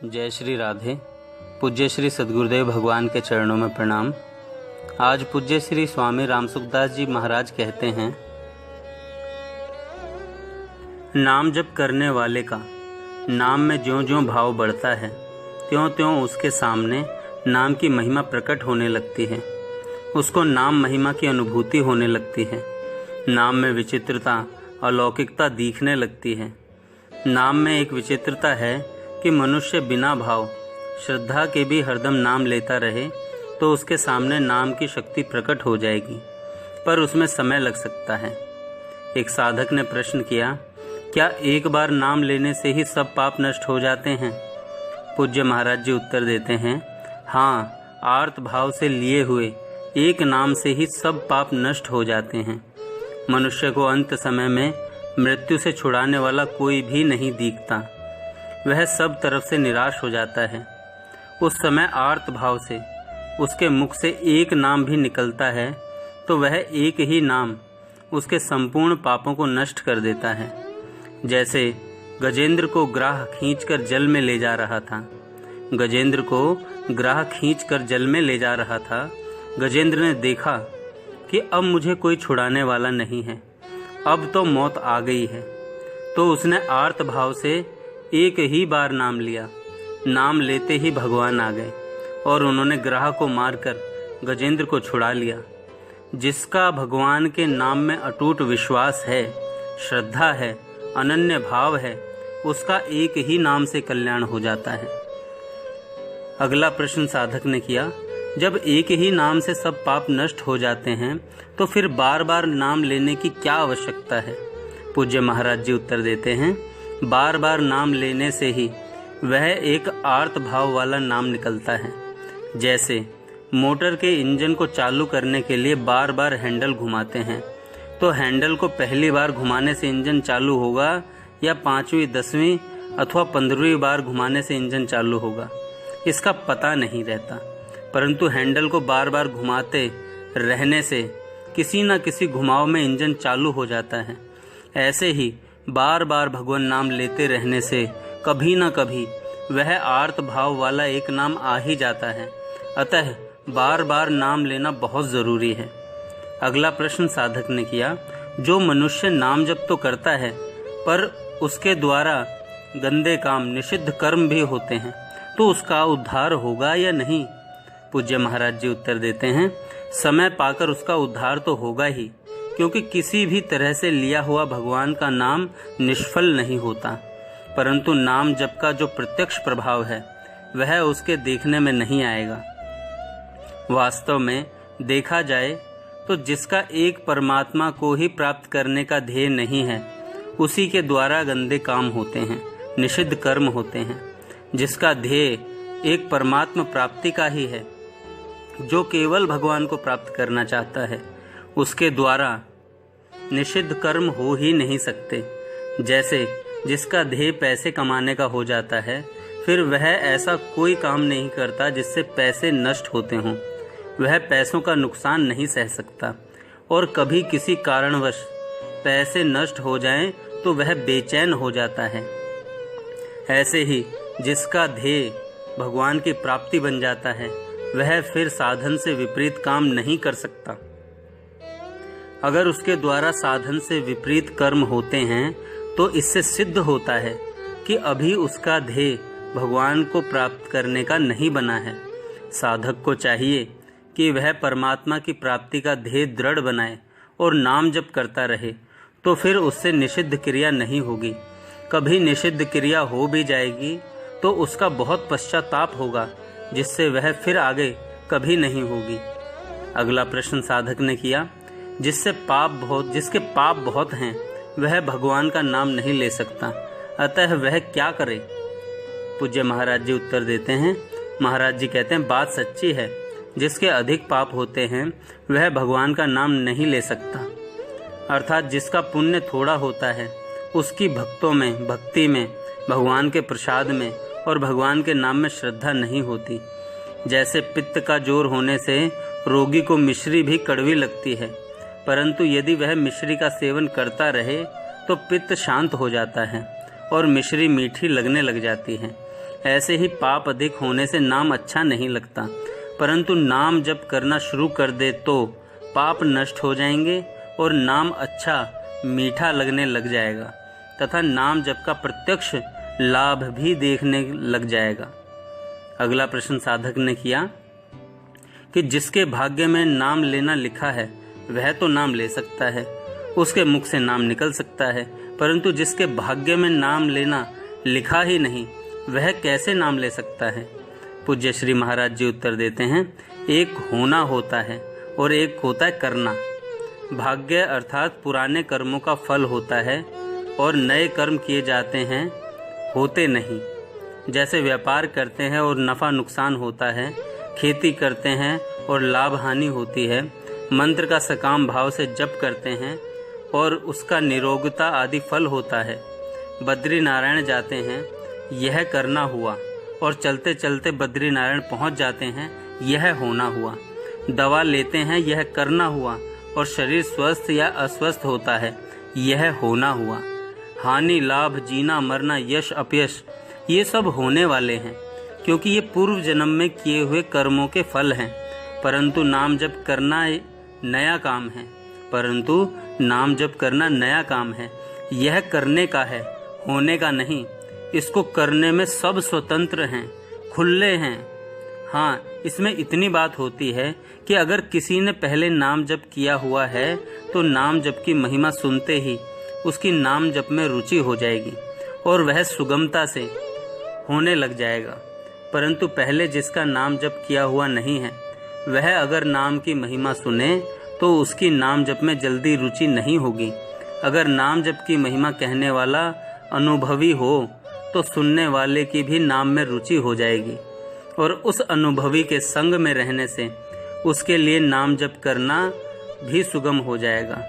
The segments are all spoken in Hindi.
जय श्री राधे। पूज्य श्री सद्गुरुदेव भगवान के चरणों में प्रणाम। आज पूज्य श्री स्वामी रामसुखदास जी महाराज कहते हैं, नाम जप करने वाले का नाम में ज्यों-ज्यों भाव बढ़ता है, त्यों-त्यों उसके सामने नाम की महिमा प्रकट होने लगती है। उसको नाम महिमा की अनुभूति होने लगती है। नाम में विचित्रता, अलौकिकता दिखने लगती है। नाम में एक विचित्रता है कि मनुष्य बिना भाव श्रद्धा के भी हरदम नाम लेता रहे तो उसके सामने नाम की शक्ति प्रकट हो जाएगी, पर उसमें समय लग सकता है। एक साधक ने प्रश्न किया, क्या एक बार नाम लेने से ही सब पाप नष्ट हो जाते हैं? पूज्य महाराज जी उत्तर देते हैं, हाँ, आर्त भाव से लिए हुए एक नाम से ही सब पाप नष्ट हो जाते हैं। मनुष्य को अंत समय में मृत्यु से छुड़ाने वाला कोई भी नहीं दिखता। वह सब तरफ से निराश हो जाता है। उस समय आर्त भाव से उसके मुख से एक नाम भी निकलता है तो वह एक ही नाम उसके संपूर्ण पापों को नष्ट कर देता है। जैसे गजेंद्र को ग्राह खींचकर जल में ले जा रहा था। गजेंद्र को ग्राह खींचकर जल में ले जा रहा था। गजेंद्र ने देखा कि अब मुझे कोई छुड़ाने वाला नहीं है, अब तो मौत आ गई है। तो उसने आर्त भाव से एक ही बार नाम लिया। नाम लेते ही भगवान आ गए और उन्होंने ग्राह को मारकर गजेंद्र को छुड़ा लिया। जिसका भगवान के नाम में अटूट विश्वास है, श्रद्धा है, अनन्य भाव है, उसका एक ही नाम से कल्याण हो जाता है। अगला प्रश्न साधक ने किया, जब एक ही नाम से सब पाप नष्ट हो जाते हैं तो फिर बार बार नाम लेने की क्या आवश्यकता है? पूज्य महाराज जी उत्तर देते हैं, बार बार नाम लेने से ही वह एक आर्त भाव वाला नाम निकलता है। जैसे मोटर के इंजन को चालू करने के लिए बार बार हैंडल घुमाते हैं, तो हैंडल को पहली बार घुमाने से इंजन चालू होगा या 5वीं, 10वीं अथवा 15वीं बार घुमाने से इंजन चालू होगा, इसका पता नहीं रहता। परंतु हैंडल को बार बार घुमाते रहने से किसी न किसी घुमाव में इंजन चालू हो जाता है। ऐसे ही बार बार भगवान नाम लेते रहने से कभी न कभी वह आर्त भाव वाला एक नाम आ ही जाता है। अतः बार बार नाम लेना बहुत ज़रूरी है। अगला प्रश्न साधक ने किया, जो मनुष्य नाम जप तो करता है पर उसके द्वारा गंदे काम, निषिद्ध कर्म भी होते हैं, तो उसका उद्धार होगा या नहीं? पूज्य महाराज जी उत्तर देते हैं, समय पाकर उसका उद्धार तो होगा ही, क्योंकि किसी भी तरह से लिया हुआ भगवान का नाम निष्फल नहीं होता। परंतु नाम जप का जो प्रत्यक्ष प्रभाव है वह उसके देखने में नहीं आएगा। वास्तव में देखा जाए तो जिसका एक परमात्मा को ही प्राप्त करने का ध्येय नहीं है, उसी के द्वारा गंदे काम होते हैं, निषिद्ध कर्म होते हैं। जिसका ध्येय एक परमात्मा प्राप्ति का ही है, जो केवल भगवान को प्राप्त करना चाहता है, उसके द्वारा निषिद्ध कर्म हो ही नहीं सकते। जैसे जिसका ध्येय पैसे कमाने का हो जाता है, फिर वह ऐसा कोई काम नहीं करता जिससे पैसे नष्ट होते हों। वह पैसों का नुकसान नहीं सह सकता, और कभी किसी कारणवश पैसे नष्ट हो जाएं तो वह बेचैन हो जाता है। ऐसे ही जिसका ध्येय भगवान की प्राप्ति बन जाता है, वह फिर साधन से विपरीत काम नहीं कर सकता। अगर उसके द्वारा साधन से विपरीत कर्म होते हैं तो इससे सिद्ध होता है कि अभी उसका ध्येय भगवान को प्राप्त करने का नहीं बना है। साधक को चाहिए कि वह परमात्मा की प्राप्ति का ध्येय दृढ़ बनाए और नाम जप करता रहे, तो फिर उससे निषिद्ध क्रिया नहीं होगी। कभी निषिद्ध क्रिया हो भी जाएगी तो उसका बहुत पश्चाताप होगा, जिससे वह फिर आगे कभी नहीं होगी। अगला प्रश्न साधक ने किया, जिसके पाप बहुत हैं, वह भगवान का नाम नहीं ले सकता, अतः वह क्या करे? पूज्य महाराज जी उत्तर देते हैं, महाराज जी कहते हैं, बात सच्ची है। जिसके अधिक पाप होते हैं वह भगवान का नाम नहीं ले सकता। अर्थात जिसका पुण्य थोड़ा होता है, उसकी भक्ति में, भगवान के प्रसाद में और भगवान के नाम में श्रद्धा नहीं होती। जैसे पित्त का जोर होने से रोगी को मिश्री भी कड़वी लगती है, परंतु यदि वह मिश्री का सेवन करता रहे तो पित्त शांत हो जाता है और मिश्री मीठी लगने लग जाती है। ऐसे ही पाप अधिक होने से नाम अच्छा नहीं लगता, परंतु नाम जप करना शुरू कर दे तो पाप नष्ट हो जाएंगे और नाम अच्छा मीठा लगने लग जाएगा तथा नाम जप का प्रत्यक्ष लाभ भी देखने लग जाएगा। अगला प्रश्न साधक ने किया कि जिसके भाग्य में नाम लेना लिखा है वह तो नाम ले सकता है, उसके मुख से नाम निकल सकता है, परंतु जिसके भाग्य में नाम लेना लिखा ही नहीं वह कैसे नाम ले सकता है। पूज्य श्री महाराज जी उत्तर देते हैं, एक होना होता है और एक होता है करना। भाग्य अर्थात पुराने कर्मों का फल होता है और नए कर्म किए जाते हैं, होते नहीं। जैसे व्यापार करते हैं और नफ़ा नुकसान होता है, खेती करते हैं और लाभ हानि होती है, मंत्र का सकाम भाव से जप करते हैं और उसका निरोगता आदि फल होता है। बद्री नारायण जाते हैं, यह करना हुआ, और चलते चलते बद्री नारायण पहुँच जाते हैं, यह होना हुआ। दवा लेते हैं, यह करना हुआ, और शरीर स्वस्थ या अस्वस्थ होता है, यह होना हुआ। हानि लाभ जीना मरना यश अपयश ये सब होने वाले हैं, क्योंकि ये पूर्व जन्म में किए हुए कर्मों के फल हैं। परंतु नाम जप करना नया काम है, परंतु नाम जप करना नया काम है। यह करने का है, होने का नहीं। इसको करने में सब स्वतंत्र हैं, खुले हैं। हाँ, इसमें इतनी बात होती है कि अगर किसी ने पहले नाम जप किया हुआ है तो नाम जप की महिमा सुनते ही उसकी नाम जप में रुचि हो जाएगी और वह सुगमता से होने लग जाएगा। परंतु पहले जिसका नाम जप किया हुआ नहीं है वह अगर नाम की महिमा सुने तो उसकी नाम जप में जल्दी रुचि नहीं होगी। अगर नाम जप की महिमा कहने वाला अनुभवी हो तो सुनने वाले की भी नाम में रुचि हो जाएगी और उस अनुभवी के संग में रहने से उसके लिए नाम जप करना भी सुगम हो जाएगा।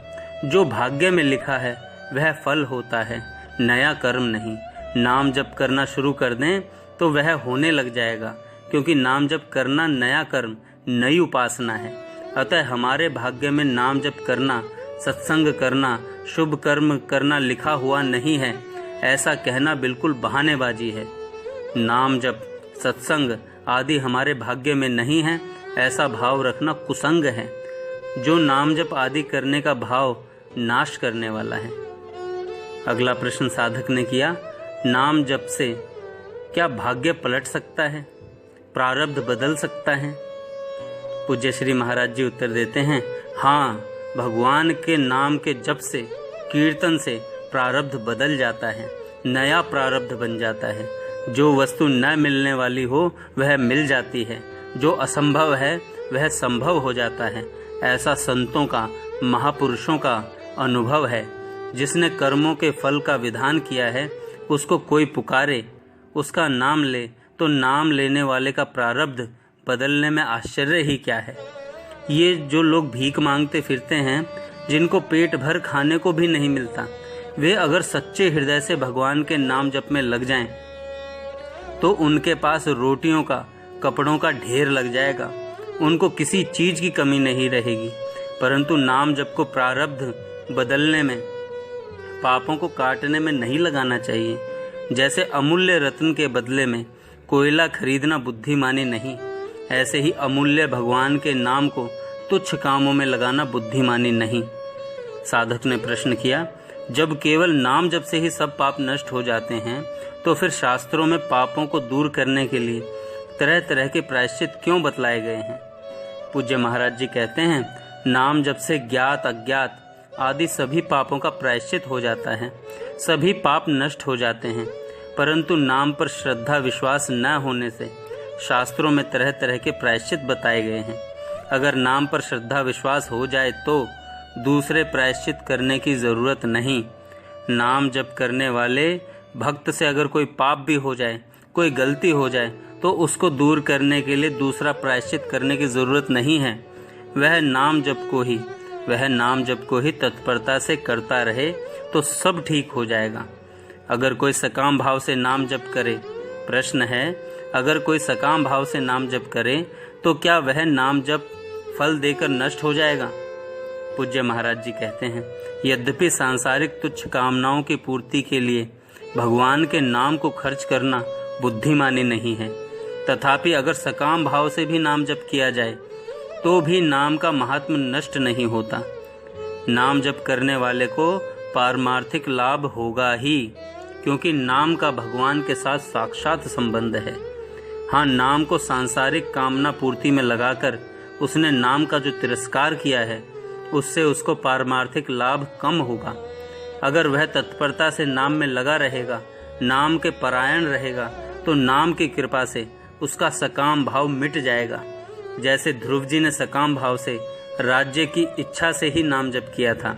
जो भाग्य में लिखा है वह फल होता है, नया कर्म नहीं। नाम जप करना शुरू कर दें तो वह होने लग जाएगा, क्योंकि नाम जप करना नया कर्म, नई उपासना है। अतः हमारे भाग्य में नाम जप करना, सत्संग करना, शुभ कर्म करना लिखा हुआ नहीं है, ऐसा कहना बिल्कुल बहानेबाजी है। नाम जप सत्संग आदि हमारे भाग्य में नहीं है, ऐसा भाव रखना कुसंग है, जो नाम जप आदि करने का भाव नाश करने वाला है। अगला प्रश्न साधक ने किया, नाम जप से क्या भाग्य पलट सकता है, प्रारब्ध बदल सकता है? पूज्य श्री महाराज जी उत्तर देते हैं, हाँ, भगवान के नाम के जप से, कीर्तन से प्रारब्ध बदल जाता है, नया प्रारब्ध बन जाता है। जो वस्तु न मिलने वाली हो वह मिल जाती है, जो असंभव है वह संभव हो जाता है। ऐसा संतों का, महापुरुषों का अनुभव है। जिसने कर्मों के फल का विधान किया है उसको कोई पुकारे, उसका नाम ले तो नाम लेने वाले का प्रारब्ध बदलने में आश्चर्य ही क्या है। ये जो लोग भीख मांगते फिरते हैं, जिनको पेट भर खाने को भी नहीं मिलता, वे अगर सच्चे हृदय से भगवान के नाम जप में लग जाएं, तो उनके पास रोटियों का, कपड़ों का ढेर लग जाएगा। उनको किसी चीज की कमी नहीं रहेगी। परंतु नाम जप को प्रारब्ध बदलने में, पापों को काटने में नहीं लगाना चाहिए। जैसे अमूल्य रत्न के बदले में कोयला खरीदना बुद्धिमानी नहीं, ऐसे ही अमूल्य भगवान के नाम को तुच्छ कामों में लगाना बुद्धिमानी नहीं। साधक ने प्रश्न किया, जब केवल नाम जप से ही सब पाप नष्ट हो जाते हैं तो फिर शास्त्रों में पापों को दूर करने के लिए तरह तरह के प्रायश्चित क्यों बतलाए गए हैं? पूज्य महाराज जी कहते हैं, नाम जप से ज्ञात अज्ञात आदि सभी पापों का प्रायश्चित हो जाता है, सभी पाप नष्ट हो जाते हैं। परंतु नाम पर श्रद्धा विश्वास न होने से शास्त्रों में तरह तरह के प्रायश्चित बताए गए हैं। अगर नाम पर श्रद्धा विश्वास हो जाए तो दूसरे प्रायश्चित करने की जरूरत नहीं। नाम जप करने वाले भक्त से अगर कोई पाप भी हो जाए, कोई गलती हो जाए, तो उसको दूर करने के लिए दूसरा प्रायश्चित करने की जरूरत नहीं है। वह नाम जप को ही तत्परता से करता रहे तो सब ठीक हो जाएगा। अगर कोई सकाम भाव से नाम जप करे, प्रश्न है, अगर कोई सकाम भाव से नाम जप करे तो क्या वह नाम जप फल देकर नष्ट हो जाएगा? पूज्य महाराज जी कहते हैं, यद्यपि सांसारिक तुच्छ कामनाओं की पूर्ति के लिए भगवान के नाम को खर्च करना बुद्धिमानी नहीं है। तथापि अगर सकाम भाव से भी नाम जप किया जाए तो भी नाम का महात्म्य नष्ट नहीं होता। नाम जप करने वाले को पारमार्थिक लाभ होगा ही, क्योंकि नाम का भगवान के साथ साक्षात संबंध है। हाँ, नाम को सांसारिक कामना पूर्ति में लगाकर उसने नाम का जो तिरस्कार किया है, उससे उसको पारमार्थिक लाभ कम होगा। अगर वह तत्परता से नाम में लगा रहेगा, नाम के परायण रहेगा, तो नाम की कृपा से उसका सकाम भाव मिट जाएगा। जैसे ध्रुव जी ने सकाम भाव से राज्य की इच्छा से ही नाम जप किया था,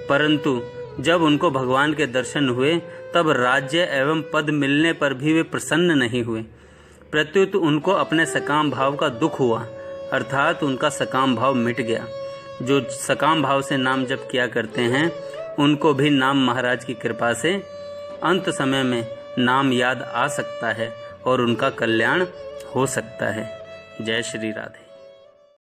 परंतु जब उनको भगवान के दर्शन हुए तब राज्य एवं पद मिलने पर भी वे प्रसन्न नहीं हुए। प्रत्युत उनको अपने सकाम भाव का दुख हुआ, अर्थात उनका सकाम भाव मिट गया। जो सकाम भाव से नाम जप किया करते हैं उनको भी नाम महाराज की कृपा से अंत समय में नाम याद आ सकता है और उनका कल्याण हो सकता है। जय श्री राधे।